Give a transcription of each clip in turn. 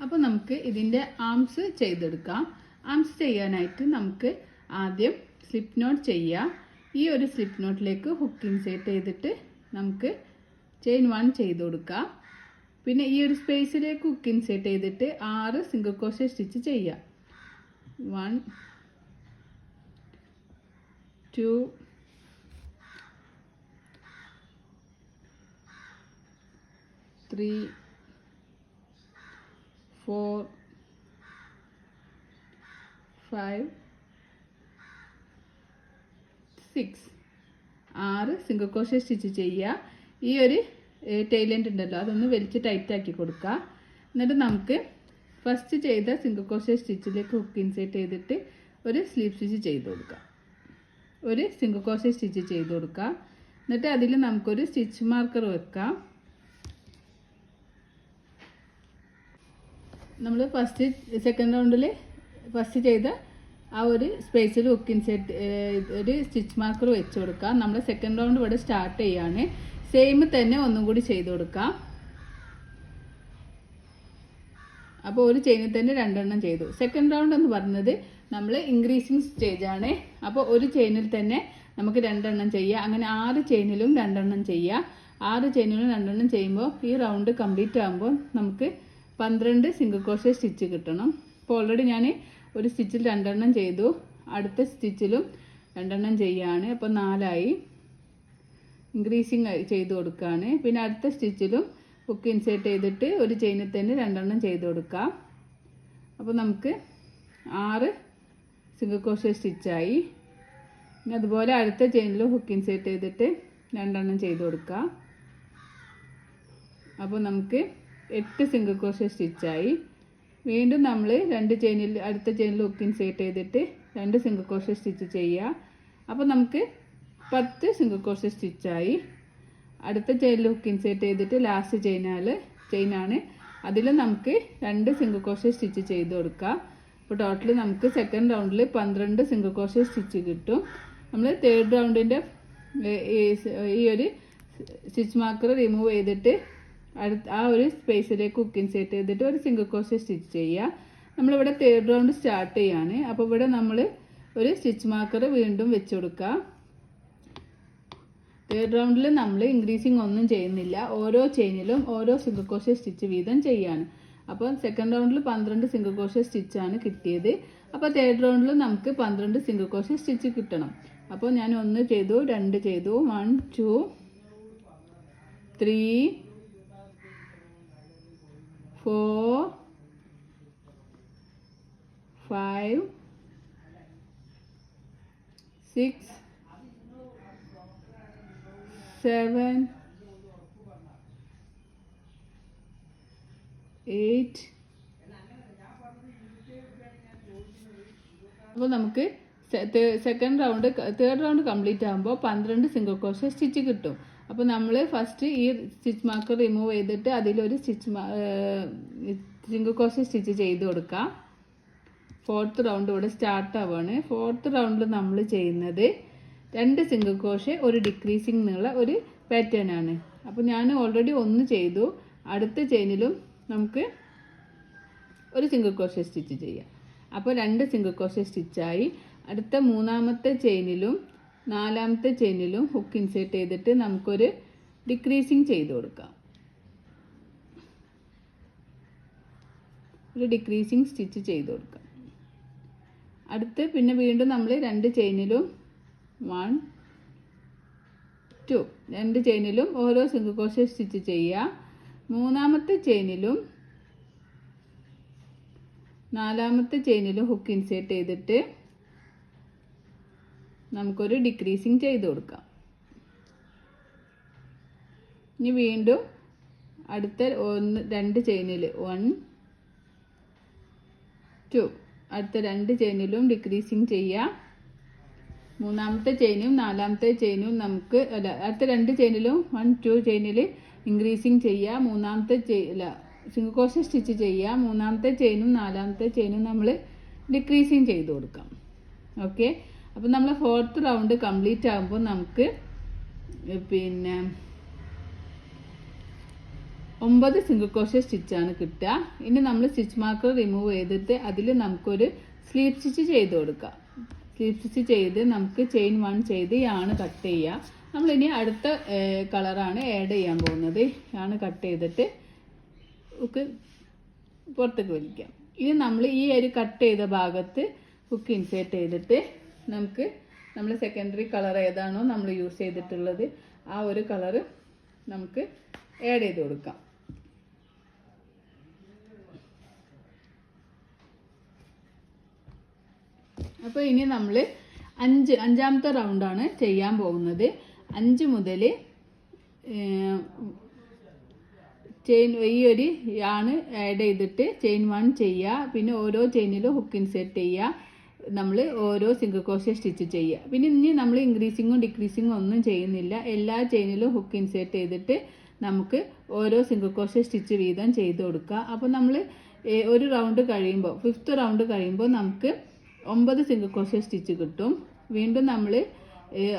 അപ്പോൾ നമുക്ക് ഇതിൻ്റെ ആംസ് ചെയ്തെടുക്കാം. ആംസ് ചെയ്യാനായിട്ട് നമുക്ക് ആദ്യം സ്ലിപ്പ് നോട്ട് ചെയ്യാം. ഈ ഒരു സ്ലിപ്പ് നോട്ടിലേക്ക് ഹുക്ക് ഇൻസേർട്ട് ചെയ്തിട്ട് നമുക്ക് ചെയിൻ 1 ചെയ്ത് കൊടുക്കാം. പിന്നെ ഈ ഒരു സ്പേസിലേക്ക് ഹുക്ക് ഇൻസേർട്ട് ചെയ്തിട്ട് 6 സിംഗിൾ ക്രോഷേ സ്റ്റിച്ച് ചെയ്യാം. 1 2 3 4 5 6 6 സിംഗിൾ ക്രോഷേ സ്റ്റിച്ച് ചെയ്യുക. ഈ ഒരു ടെയിൽ എൻഡ് ഉണ്ടല്ലോ അതൊന്ന് വലിച്ച് ടൈറ്റാക്കി കൊടുക്കുക. എന്നിട്ട് നമുക്ക് ഫസ്റ്റ് ചെയ്ത സിംഗിൾ ക്രോഷേ സ്റ്റിച്ചിലേക്ക് ഹുക്ക് ഇൻസേർട്ട് ചെയ്തിട്ട് ഒരു സ്ലീപ്പ് സ്റ്റിച്ച് ചെയ്ത് കൊടുക്കുക. ഒരു സിംഗിൾ ക്രോഷേ സ്റ്റിച്ച് ചെയ്ത് കൊടുക്കുക. എന്നിട്ട് അതിൽ നമുക്കൊരു സ്റ്റിച്ച് മാർക്കർ വെക്കാം. നമ്മൾ സെക്കൻഡ് റൗണ്ടിൽ ഫസ്റ്റ് ചെയ്ത ആ ഒരു സ്പേസിൽ ഹുക്ക് ഇൻസേർട്ട് ഒരു സ്റ്റിച്ച് മാർക്കർ വെച്ച് കൊടുക്കുക. നമ്മൾ സെക്കൻഡ് റൗണ്ട് ഇവിടെ സ്റ്റാർട്ട് ചെയ്യാണ്. സെയിം തന്നെ ഒന്നും കൂടി ചെയ്ത് കൊടുക്കാം. അപ്പോൾ ഒരു ചെയിനിൽ തന്നെ 2 എണ്ണം ചെയ്തു. സെക്കൻഡ് റൗണ്ട് എന്ന് പറയുന്നത് നമ്മൾ ഇൻക്രീസിങ് സ്റ്റേജാണ്. അപ്പോൾ ഒരു ചെയിനിൽ തന്നെ നമുക്ക് 2 എണ്ണം ചെയ്യാം. അങ്ങനെ 6 ചെയിനിലും 2 എണ്ണം ചെയ്യാം. 6 ചെയിനിലും 2 എണ്ണം ചെയ്യുമ്പോൾ ഈ റൗണ്ട് കംപ്ലീറ്റ് ആകുമ്പോൾ നമുക്ക് 12 സിംഗിൾ ക്രോഷേ സ്റ്റിച്ച് കിട്ടണം. ഇപ്പോൾ ഓൾറെഡി ഞാൻ ഒരു സ്റ്റിച്ചിൽ 2 എണ്ണം ചെയ്തു. അടുത്ത സ്റ്റിച്ചിലും 2 എണ്ണം ചെയ്യാണ്. അപ്പോൾ 4 ആയി. ഇൻക്രീസിങ് ചെയ്ത് കൊടുക്കുകയാണ്. പിന്നെ അടുത്ത സ്റ്റിച്ചിലും ഹുക്ക് ഇൻസേർട്ട് ചെയ്തിട്ട് ഒരു ചെയിനിൽ തന്നെ 2 എണ്ണം ചെയ്ത് കൊടുക്കാം. അപ്പോൾ നമുക്ക് 6 സിംഗിൾ ക്രോഷേ സ്റ്റിച്ചായി. പിന്നെ അതുപോലെ അടുത്ത ചെയിനിലും ഹുക്ക് ഇൻസേർട്ട് ചെയ്തിട്ട് 2 എണ്ണം ചെയ്ത് കൊടുക്കാം. അപ്പോൾ നമുക്ക് 8 സിംഗിൾ ക്രോഷേ സ്റ്റിച്ചായി. വീണ്ടും നമ്മൾ അടുത്ത ചെയിനിൽ ഹുക്ക് ഇൻസേർട്ട് ചെയ്തിട്ട് 2 സിംഗിൾ ക്രോഷേ സ്റ്റിച്ച് ചെയ്യുക. അപ്പോൾ നമുക്ക് 10 സിംഗിൾ ക്രോഷേ സ്റ്റിച്ചായി. അടുത്ത ചെയിനിൽ ഹുക്ക് ഇൻസേർട്ട് ചെയ്തിട്ട് ലാസ്റ്റ് ചെയിനാണ് അതിൽ നമുക്ക് 2 സിംഗിൾ ക്രോഷേ സ്റ്റിച്ച് ചെയ്ത് കൊടുക്കാം. അപ്പോൾ ടോട്ടൽ നമുക്ക് സെക്കൻഡ് റൗണ്ടിൽ 12 സിംഗിൾ ക്രോഷേ സ്റ്റിച്ച് കിട്ടും. നമ്മൾ തേർഡ് റൗണ്ടിൻ്റെ ഈ ഒരു സ്റ്റിച്ച് മാർക്കർ റിമൂവ് ചെയ്തിട്ട് ആ ഒരു സ്പേസിലേക്ക് ഹുക്ക് ഇൻസേർട്ട് ചെയ്തിട്ട് ഒരു സിംഗിൾ ക്രോഷേ സ്റ്റിച്ച് ചെയ്യുക. നമ്മളിവിടെ തേർഡ് റൗണ്ട് സ്റ്റാർട്ട് ചെയ്യാണ്. അപ്പോൾ ഇവിടെ നമ്മൾ ഒരു സ്റ്റിച്ച് മാർക്കർ വീണ്ടും വെച്ച് കൊടുക്കുക. തേർഡ് റൗണ്ടിൽ നമ്മൾ ഇൻക്രീസിങ് ഒന്നും ചെയ്യുന്നില്ല. ഓരോ ചെയിനിലും ഓരോ സിംഗിൾ ക്രോഷേ സ്റ്റിച്ച് വീതം ചെയ്യാണ്. അപ്പോൾ സെക്കൻഡ് റൗണ്ടിൽ 12 സിംഗിൾ ക്രോഷേ സ്റ്റിച്ചാണ് കിട്ടിയത്. അപ്പോൾ തേർഡ് റൗണ്ടിൽ നമുക്ക് 12 സിംഗിൾ ക്രോഷേ സ്റ്റിച്ച് കിട്ടണം. അപ്പോൾ ഞാൻ 1 ചെയ്തു, 2 ചെയ്തു, 1 2 3 4 5 6 7 8. അപ്പോൾ നമുക്ക് തേർഡ് റൗണ്ട് കംപ്ലീറ്റ് ആകുമ്പോൾ 12 സിംഗിൾ ക്രോഷേ സ്റ്റിച്ച് കിട്ടും. അപ്പോൾ നമ്മൾ ഫസ്റ്റ് ഈ സ്റ്റിച്ച് മാർക്കർ റിമൂവ് ചെയ്തിട്ട് അതിലൊരു സിംഗിൾ ക്രോഷേ സ്റ്റിച്ച് ചെയ്ത് കൊടുക്കാം. ഫോർത്ത് റൗണ്ട് ഇവിടെ സ്റ്റാർട്ട് ആവുകയാണ്. ഫോർത്ത് റൗണ്ടിൽ നമ്മൾ ചെയ്യുന്നത് 2 സിംഗിൾ ക്രോഷേ ഒരു ഡിക്രീസിങ് എന്നുള്ള ഒരു പാറ്റേൺ ആണ്. അപ്പോൾ ഞാൻ ഓൾറെഡി 1 ചെയ്തു. അടുത്ത ചെയിനിലും നമുക്ക് ഒരു സിംഗിൾ ക്രോഷേ സ്റ്റിച്ച് ചെയ്യാം. അപ്പോൾ 2 സിംഗിൾ ക്രോഷേ സ്റ്റിച്ചായി. അടുത്ത 3ാമത്തെ ചെയിനിലും 4ാമത്തെ ചെയിനിലും ഹുക്ക് ഇൻസേർട്ട് ചെയ്തിട്ട് നമുക്കൊരു ഡിക്രീസിങ് ചെയ്ത് കൊടുക്കാം. ഒരു ഡിക്രീസിങ് സ്റ്റിച്ച് ചെയ്ത് കൊടുക്കാം. പിന്നെ വീണ്ടും നമ്മൾ 2 ചെയിനിലും 1 2 2 ചെയിനിലും ഓരോ സിംഗിൾ ക്രോഷേ സ്റ്റിച്ച് ചെയ്യുക. 3ാമത്തെ ചെയിനിലും 4ാമത്തെ ചെയിനിലും ഹുക്ക് ഇൻസേർട്ട് ചെയ്തിട്ട് നമുക്കൊരു ഡിക്രീസിങ് ചെയ്ത് കൊടുക്കാം. ഇനി വീണ്ടും അടുത്ത 2 ചെയിനിൽ 1 2 അടുത്ത 2 ചെയിനിലും ഡിക്രീസിങ് ചെയ്യുക. 3ാമത്തെ ചെയിനും 4ാമത്തെ ചെയിനും നമുക്ക് അടുത്ത 2 ചെയിനിലും 1 2 ചെയിനിൽ ഇൻക്രീസിങ് ചെയ്യുക. 3ാമത്തെ സിംഗിൾ ക്രോഷേ സ്റ്റിച്ച് ചെയ്യുക. 3ാമത്തെ ചെയിനും 4ാമത്തെ ചെയിനും നമ്മൾ ഡിക്രീസിങ് ചെയ്ത് കൊടുക്കാം. ഓക്കെ. അപ്പോൾ നമ്മൾ ഫോർത്ത് റൗണ്ട് കംപ്ലീറ്റ് ആകുമ്പോൾ നമുക്ക് പിന്നെ 9 സിംഗിൾ ക്രോഷ്യ സ്റ്റിച്ചാണ് കിട്ടുക. ഇനി നമ്മൾ സ്റ്റിച്ച് മാർക്കർ റിമൂവ് ചെയ്തിട്ട് അതിൽ നമുക്കൊരു സ്ലീപ്പ് സ്റ്റിച്ച് ചെയ്ത് കൊടുക്കാം. സ്ലീപ്പ് സ്റ്റിച്ച് ചെയ്ത് നമുക്ക് ചെയിൻ 1 ചെയ്ത് യാണ് കട്ട് ചെയ്യുക. നമ്മളിനി അടുത്ത കളറാണ് ആഡ് ചെയ്യാൻ പോകുന്നത്. യാണ് കട്ട് ചെയ്തിട്ട് ഹുക്ക് പുറത്തേക്ക് വലിക്കാം. ഇനി നമ്മൾ ഈ ഒരു കട്ട് ചെയ്ത ഭാഗത്ത് ഹുക്ക് ഇൻസേർട്ട് ചെയ്തിട്ട് നമുക്ക് നമ്മൾ സെക്കൻഡറി കളർ ഏതാണോ നമ്മൾ യൂസ് ചെയ്തിട്ടുള്ളത് ആ ഒരു കളറ് നമുക്ക് ആഡ് ചെയ്ത് കൊടുക്കാം. അപ്പോൾ ഇനി നമ്മൾ അഞ്ചാമത്തെ റൗണ്ടാണ് ചെയ്യാൻ പോകുന്നത്. 5 മുതൽ ചെയിൻ ഈ ഒരു യാണ് ആഡ് ചെയ്തിട്ട് ചെയിൻ 1 ചെയ്യുക. പിന്നെ ഓരോ ചെയിനിലും ഹുക്ക് ഇൻസേർട്ട് ചെയ്യുക. നമ്മൾ ഓരോ സിംഗിൾ ക്രോഷ്യ സ്റ്റിച്ച് ചെയ്യുക. പിന്നെ ഇനി നമ്മൾ ഇൻക്രീസിങ്ങും ഡിക്രീസിങ്ങും ഒന്നും ചെയ്യുന്നില്ല. എല്ലാ ചെയിനിലും ഹുക്ക് ഇൻസേർട്ട് ചെയ്തിട്ട് നമുക്ക് ഓരോ സിംഗിൾ ക്രോഷ്യ സ്റ്റിച്ച് വീതം ചെയ്ത് കൊടുക്കുക. അപ്പോൾ നമ്മൾ ഒരു റൗണ്ട് കഴിയുമ്പോൾ 5th റൗണ്ട് കഴിയുമ്പോൾ നമുക്ക് 9 സിംഗിൾ ക്രോഷ്യ സ്റ്റിച്ച് കിട്ടും. വീണ്ടും നമ്മൾ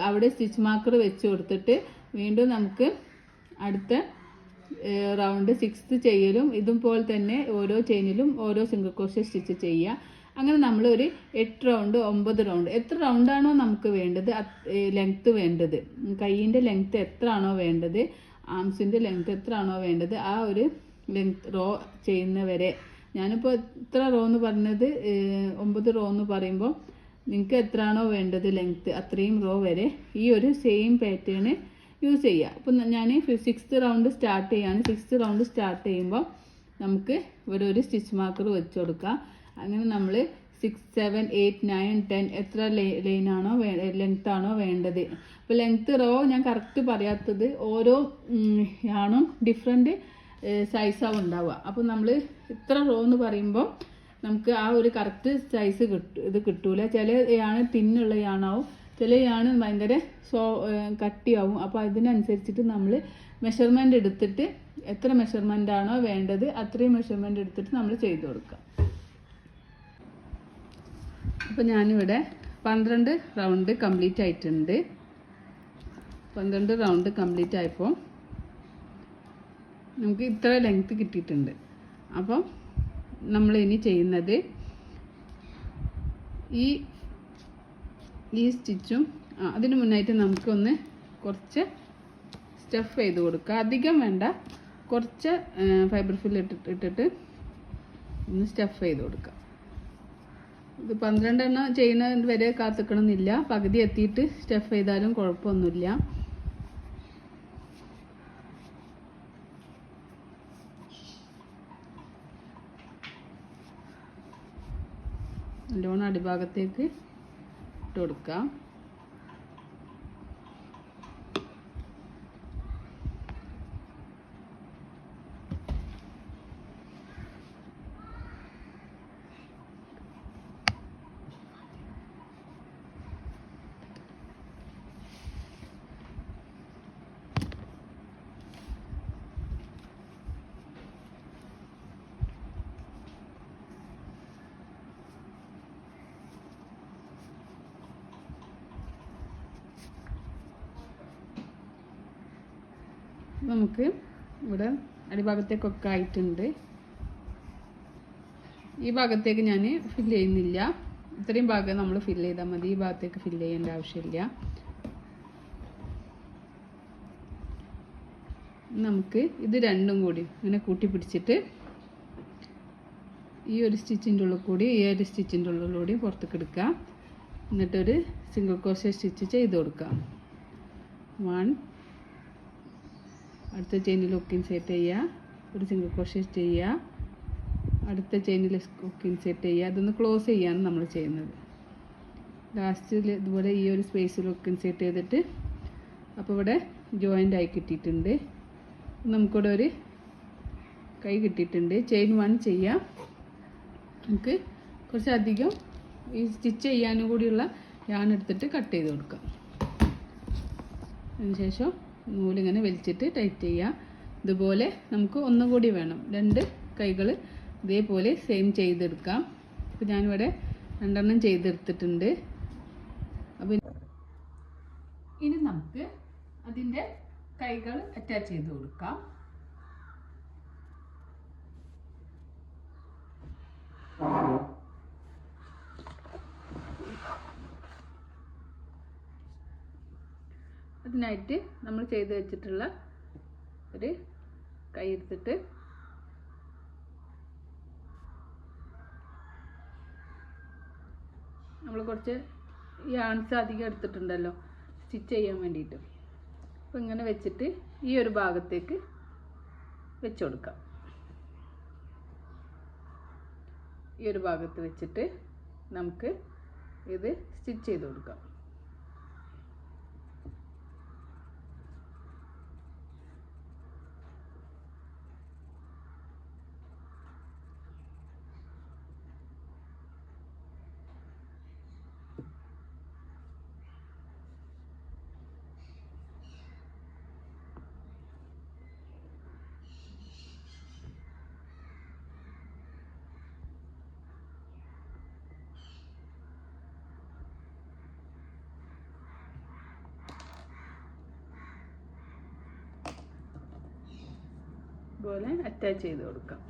അവിടെ സ്റ്റിച്ച് മാർക്കർ വെച്ച് കൊടുത്തിട്ട് വീണ്ടും നമുക്ക് അടുത്ത റൗണ്ട് 6th ചെയ്യലും ഇതുപോലെ തന്നെ ഓരോ ചെയിനിലും ഓരോ സിംഗിൾ ക്രോഷ്യ സ്റ്റിച്ച് ചെയ്യുക. അങ്ങനെ നമ്മൾ ഒരു 8 റൗണ്ട് 9 റൗണ്ട് എത്ര റൗണ്ടാണോ നമുക്ക് വേണ്ടത് ലെങ്ത്ത് വേണ്ടത്, കൈയിൻ്റെ ലെങ്ത്ത് എത്ര ആണോ വേണ്ടത്, ആംസിൻ്റെ ലെങ്ത്ത് എത്ര ആണോ വേണ്ടത് ആ ഒരു ലെങ്ത്ത് റോ ചെയ്യുന്നവരെ. ഞാനിപ്പോൾ ഇത്ര റോ എന്ന് പറഞ്ഞത് 9 റോ എന്ന് പറയുമ്പോൾ നിങ്ങൾക്ക് എത്രയാണോ വേണ്ടത് ലെങ്ത്ത് അത്രയും റോ വരെ ഈ ഒരു സെയിം പാറ്റേൺ യൂസ് ചെയ്യുക. അപ്പം ഞാൻ 6th റൗണ്ട് സ്റ്റാർട്ട് ചെയ്യാണ്. 6th റൗണ്ട് സ്റ്റാർട്ട് ചെയ്യുമ്പോൾ നമുക്ക് ഇവിടെ ഒരു സ്റ്റിച്ച് മാർക്കർ വെച്ച് കൊടുക്കാം. അങ്ങനെ നമ്മൾ 6, 7, 8, 9, 10 എത്ര ലൈനാണോ ലെങ്ത് ആണോ വേണ്ടത്. അപ്പോൾ ലെങ്ത്ത് റോ ഞാൻ കറക്റ്റ് പറയാത്തത് ഓരോ ആണും ഡിഫറെൻറ്റ് സൈസാവും ഉണ്ടാവുക. അപ്പോൾ നമ്മൾ ഇത്ര റോ എന്ന് പറയുമ്പോൾ നമുക്ക് ആ ഒരു കറക്റ്റ് സൈസ് കിട്ടൂല. ചില യാണ് തിന്നുള്ള യാണാവും, ചില യാണ് ഭയങ്കര കട്ടിയാവും. അപ്പോൾ അതിനനുസരിച്ചിട്ട് നമ്മൾ മെഷർമെൻ്റ് എടുത്തിട്ട് എത്ര മെഷർമെൻ്റ് ആണോ വേണ്ടത് അത്രയും മെഷർമെൻ്റ് എടുത്തിട്ട് നമ്മൾ ചെയ്ത് കൊടുക്കുക. അപ്പോൾ ഞാനിവിടെ 12 റൗണ്ട് കംപ്ലീറ്റ് ആയിട്ടുണ്ട്. 12 റൗണ്ട് കംപ്ലീറ്റ് ആയപ്പോൾ നമുക്ക് ഇത്ര ലെങ്ത്ത് കിട്ടിയിട്ടുണ്ട്. അപ്പം നമ്മൾ ഇനി ചെയ്യുന്നത് ഈ സ്റ്റിച്ചും അതിന് മുന്നായിട്ട് നമുക്കൊന്ന് കുറച്ച് സ്റ്റഫ് ചെയ്ത് കൊടുക്കുക. അധികം വേണ്ട, കുറച്ച് ഫൈബർ ഫിൽ ഇട്ടിട്ട് ഒന്ന് സ്റ്റഫ് ചെയ്ത് കൊടുക്കുക. ഇത് 12 എണ്ണം ചെയ്യുന്നത് വരെ കാത്തിക്കണമെന്നില്ല, പകുതി എത്തിയിട്ട് സ്റ്റഫ് ചെയ്താലും കുഴപ്പമൊന്നുമില്ല. നല്ലോണം അടിഭാഗത്തേക്ക് ഇട്ട് കൊടുക്കാം. നമുക്ക് ഇവിടെ അടിഭാഗത്തേക്കൊക്കെ ആയിട്ടുണ്ട്. ഈ ഭാഗത്തേക്ക് ഞാൻ ഫില്ല് ചെയ്യുന്നില്ല, ഇത്രയും ഭാഗം നമ്മൾ ഫില്ല് ചെയ്താൽ മതി. ഈ ഭാഗത്തേക്ക് ഫില്ല് ചെയ്യേണ്ട ആവശ്യമില്ല. നമുക്ക് ഇത് രണ്ടും കൂടി ഇങ്ങനെ കൂട്ടി പിടിച്ചിട്ട് ഈ ഒരു സ്റ്റിച്ചിൻ്റെ ഉള്ളിൽ കൂടി ഈ ഒരു സ്റ്റിച്ചിൻ്റെ ഉള്ളിലൂടെ പുറത്തേക്ക് എടുക്കുക. എന്നിട്ടൊരു സിംഗിൾ ക്രോഷ്യ സ്റ്റിച്ച് ചെയ്ത് കൊടുക്കുക. 1, അടുത്ത ചെയിനിൽ ഹുക്ക് ഇൻസേർട്ട് ചെയ്യുക, ഒരു സിംഗിൾ ക്രോഷ്യ ചെയ്യുക, അടുത്ത ചെയിനിൽ ഹുക്ക് ഇൻസേർട്ട് ചെയ്യുക. അതൊന്ന് ക്ലോസ് ചെയ്യാണ് നമ്മൾ ചെയ്യുന്നത്. ലാസ്റ്റിൽ ഇതുപോലെ ഈ ഒരു സ്പേസിൽ ഹുക്ക് ഇൻസേർട്ട് ചെയ്തിട്ട് അപ്പോൾ ഇവിടെ ജോയിൻ്റ് ആയി കിട്ടിയിട്ടുണ്ട്. നമുക്കിവിടെ ഒരു കൈ കിട്ടിയിട്ടുണ്ട്. ചെയിൻ 1 ചെയ്യാം. നമുക്ക് കുറച്ചധികം ഈ സ്റ്റിച്ച് ചെയ്യാനും കൂടിയുള്ള യാൺ എടുത്തിട്ട് കട്ട് ചെയ്ത് കൊടുക്കാം. അതിനുശേഷം നൂലിങ്ങനെ വലിച്ചിട്ട് ടൈറ്റ് ചെയ്യുക. ഇതുപോലെ നമുക്ക് ഒന്നുകൂടി വേണം, 2 കൈകൾ ഇതേപോലെ സെയിം ചെയ്തെടുക്കാം. അപ്പോൾ ഞാനിവിടെ 2 എണ്ണം ചെയ്തെടുത്തിട്ടുണ്ട്. അപ്പോൾ ഇനി നമുക്ക് അതിൻ്റെ കൈകൾ അറ്റാച്ച് ചെയ്ത് കൊടുക്കാം. ഇതിനായിട്ട് നമ്മൾ ചെയ്ത് വെച്ചിട്ടുള്ള ഒരു കൈ എടുത്തിട്ട് നമ്മൾ കുറച്ച് യാൺസ് അധികം എടുത്തിട്ടുണ്ടല്ലോ സ്റ്റിച്ച് ചെയ്യാൻ വേണ്ടിയിട്ട്. അപ്പോൾ ഇങ്ങനെ വെച്ചിട്ട് ഈ ഒരു ഭാഗത്തേക്ക് വെച്ച് കൊടുക്കാം. ഈ ഒരു ഭാഗത്ത് വെച്ചിട്ട് നമുക്ക് ഇത് സ്റ്റിച്ച് ചെയ്ത് കൊടുക്കാം. പോലെ അറ്റാച്ച് ചെയ്ത് കൊടുക്കാം.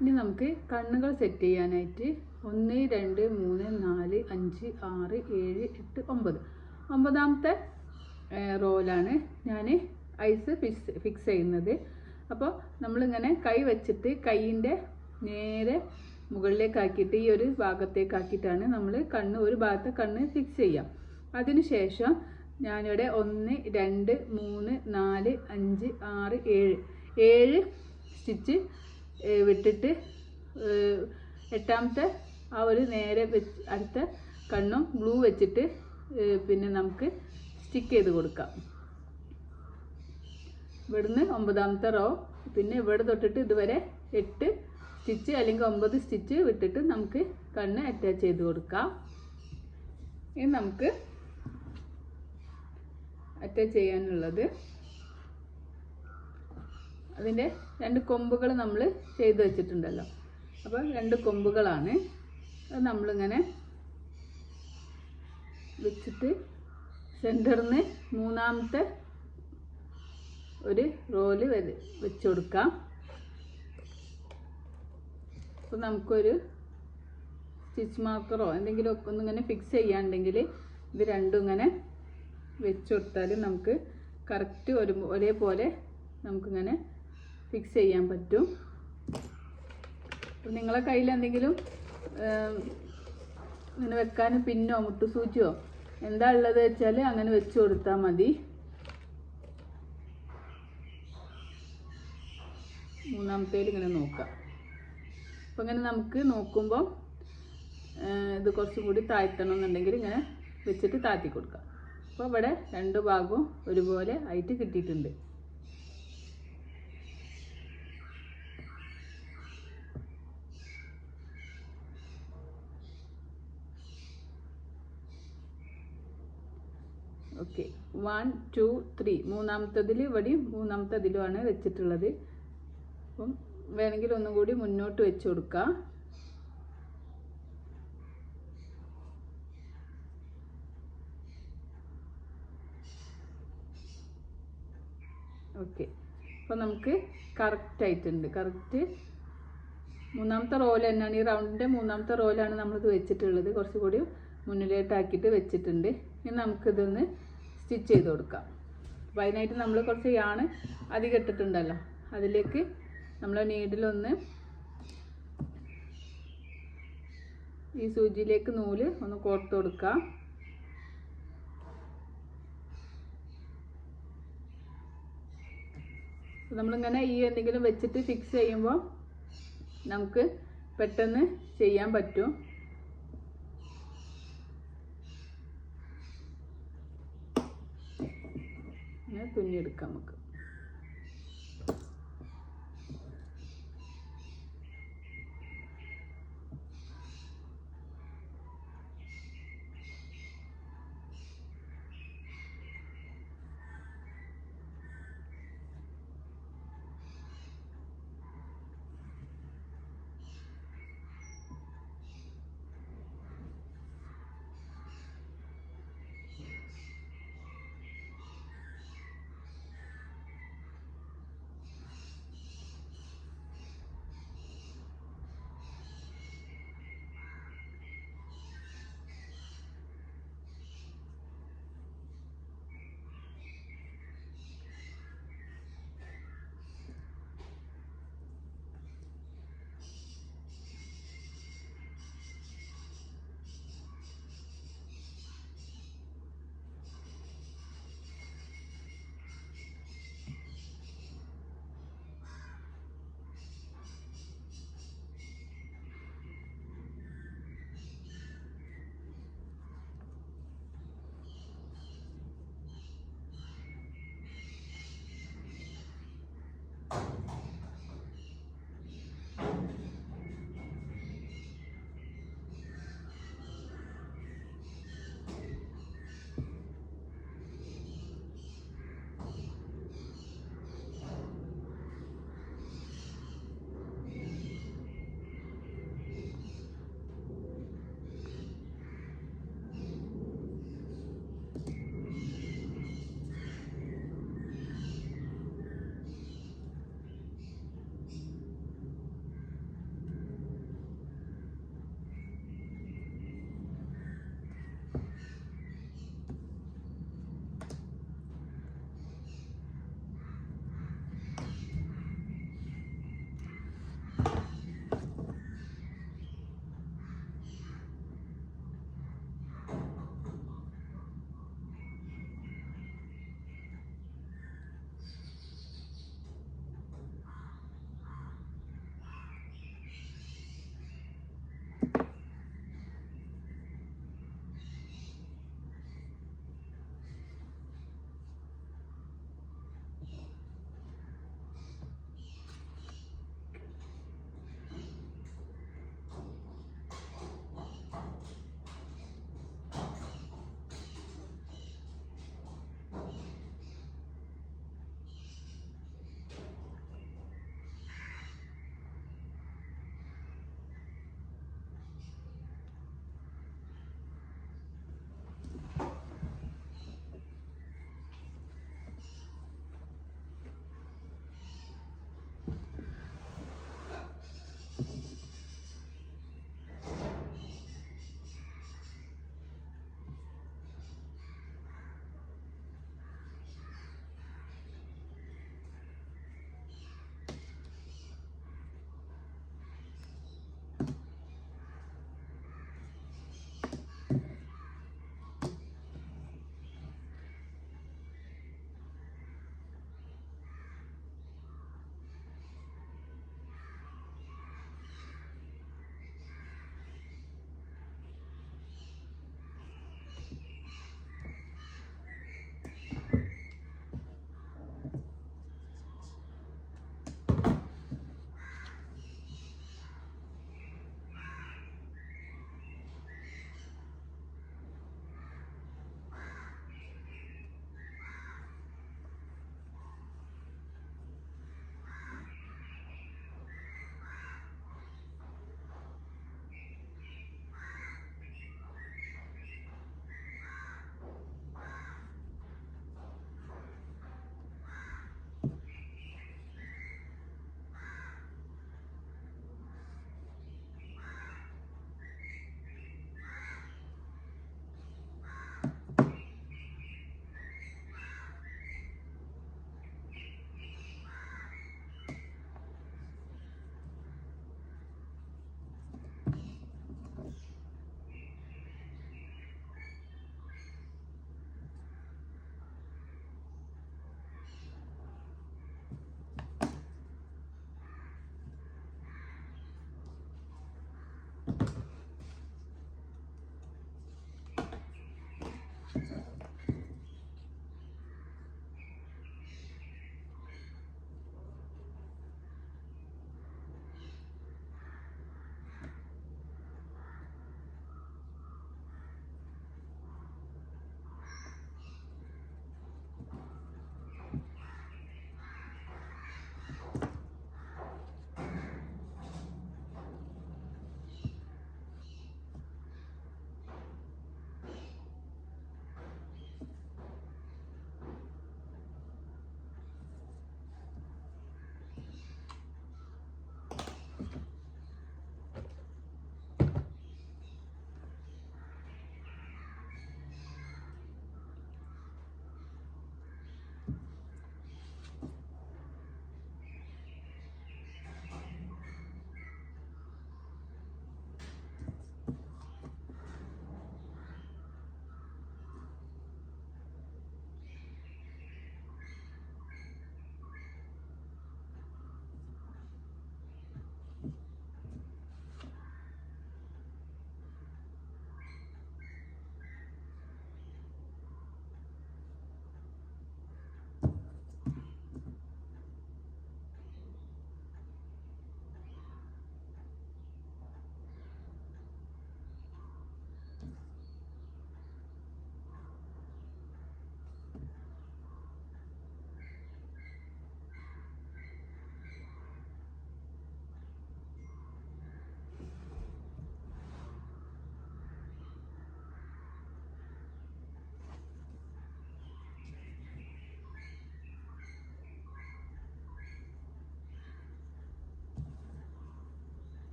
ഇനി നമുക്ക് കണ്ണുകൾ സെറ്റ് ചെയ്യാനായിട്ട് 1 2 3 4 5 6 7 8 9 ഒമ്പതാമത്തെ റോയിലാണ് ഞാൻ ഐസ് ഫിക്സ് ചെയ്യുന്നത്. അപ്പോൾ നമ്മളിങ്ങനെ കൈ വെച്ചിട്ട് കൈയിൻ്റെ നേരെ മുകളിലേക്കാക്കിയിട്ട് ഈ ഒരു ഭാഗത്തേക്കാക്കിയിട്ടാണ് നമ്മൾ ഒരു ഭാഗത്തെ കണ്ണ് ഫിക്സ് ചെയ്യാം. അതിനുശേഷം ഞാനിവിടെ 1 2 3 4 5 6 7 സ്റ്റിച്ച് വിട്ടിട്ട് എട്ടാമത്തെ ആ ഒരു നേരെ വെച്ച് അടുത്ത കണ്ണും ഗ്ലൂ വെച്ചിട്ട് പിന്നെ നമുക്ക് സ്റ്റിക്ക് ചെയ്ത് കൊടുക്കാം. ഇവിടുന്ന് 9ാമത്തെ റോ, പിന്നെ ഇവിടെ തൊട്ടിട്ട് ഇതുവരെ 8 സ്റ്റിച്ച് അല്ലെങ്കിൽ 9 സ്റ്റിച്ച് വിട്ടിട്ട് നമുക്ക് കണ്ണ് അറ്റാച്ച് ചെയ്ത് കൊടുക്കാം. ഇനി നമുക്ക് അറ്റാച്ച് ചെയ്യാനുള്ളത് അതിൻ്റെ 2 കൊമ്പുകൾ നമ്മൾ ചെയ്ത് വെച്ചിട്ടുണ്ടല്ലോ. അപ്പോൾ 2 കൊമ്പുകളാണ്. അത് നമ്മളിങ്ങനെ വെച്ചിട്ട് സെൻറ്ററിൽ നിന്ന് 3ാമത്തെ ഒരു റോല് വെച്ച് കൊടുക്കാം. അപ്പോൾ നമുക്കൊരു സ്റ്റിച്ച് മാർക്കറോ എന്തെങ്കിലും ഒക്കെ ഒന്നിങ്ങനെ ഫിക്സ് ചെയ്യാണ്ടെങ്കിൽ ഇത് രണ്ടും ഇങ്ങനെ വെച്ച് കൊടുത്താൽ നമുക്ക് കറക്റ്റ് ഒരേപോലെ നമുക്കിങ്ങനെ ഫിക്സ് ചെയ്യാൻ പറ്റും. അപ്പോൾ നിങ്ങളെ കയ്യിൽ എന്തെങ്കിലും ഇങ്ങനെ വെക്കാൻ പിന്നോ മുട്ടുസൂചിയോ എന്താ ഉള്ളത് വെച്ചാൽ അങ്ങനെ വെച്ച് കൊടുത്താൽ മതി. 3ാമത്തേൽ ഇങ്ങനെ നോക്കാം. അപ്പോൾ ഇങ്ങനെ നമുക്ക് നോക്കുമ്പോൾ ഇത് കുറച്ചും കൂടി താഴ്ത്തണം എന്നുണ്ടെങ്കിൽ ഇങ്ങനെ വെച്ചിട്ട് താഴ്ത്തി കൊടുക്കാം. അപ്പോൾ ഇവിടെ 2 ഭാഗവും ഒരുപോലെ ആയിട്ട് കിട്ടിയിട്ടുണ്ട്. ഓക്കെ, 1 2 3 3ാമത്തതിൽ ഇവിടെയും 3ാമത്തതിലുമാണ് വെച്ചിട്ടുള്ളത്. അപ്പം വേണമെങ്കിൽ ഒന്നും കൂടി മുന്നോട്ട് വെച്ച് കൊടുക്കാം. ഓക്കെ, അപ്പോൾ നമുക്ക് കറക്റ്റ് ആയിട്ടുണ്ട്. കറക്റ്റ് 3ാമത്തെ റോല് തന്നെയാണ്, ഈ റൗണ്ടിൻ്റെ 3ാമത്തെ റോലാണ് നമ്മളിത് വെച്ചിട്ടുള്ളത്. കുറച്ചുകൂടി മുന്നിലോട്ടാക്കിയിട്ട് വെച്ചിട്ടുണ്ട്. ഇനി നമുക്കിതൊന്ന് സ്റ്റിച്ച് ചെയ്ത് കൊടുക്കാം. അപ്പോൾ അതിനായിട്ട് നമ്മൾ കുറച്ച് യാണ് അധികം ഇട്ടിട്ടുണ്ടല്ലോ, അതിലേക്ക് നമ്മൾ നീഡിലൊന്ന് ഈ സൂചിയിലേക്ക് നൂല് ഒന്ന് കോർത്ത് കൊടുക്കാം. നമ്മളിങ്ങനെ ഈ എന്തെങ്കിലും വെച്ചിട്ട് ഫിക്സ് ചെയ്യുമ്പോൾ നമുക്ക് പെട്ടെന്ന് ചെയ്യാൻ പറ്റും. ഇങ്ങനെ തുന്നിയെടുക്കാം നമുക്ക്.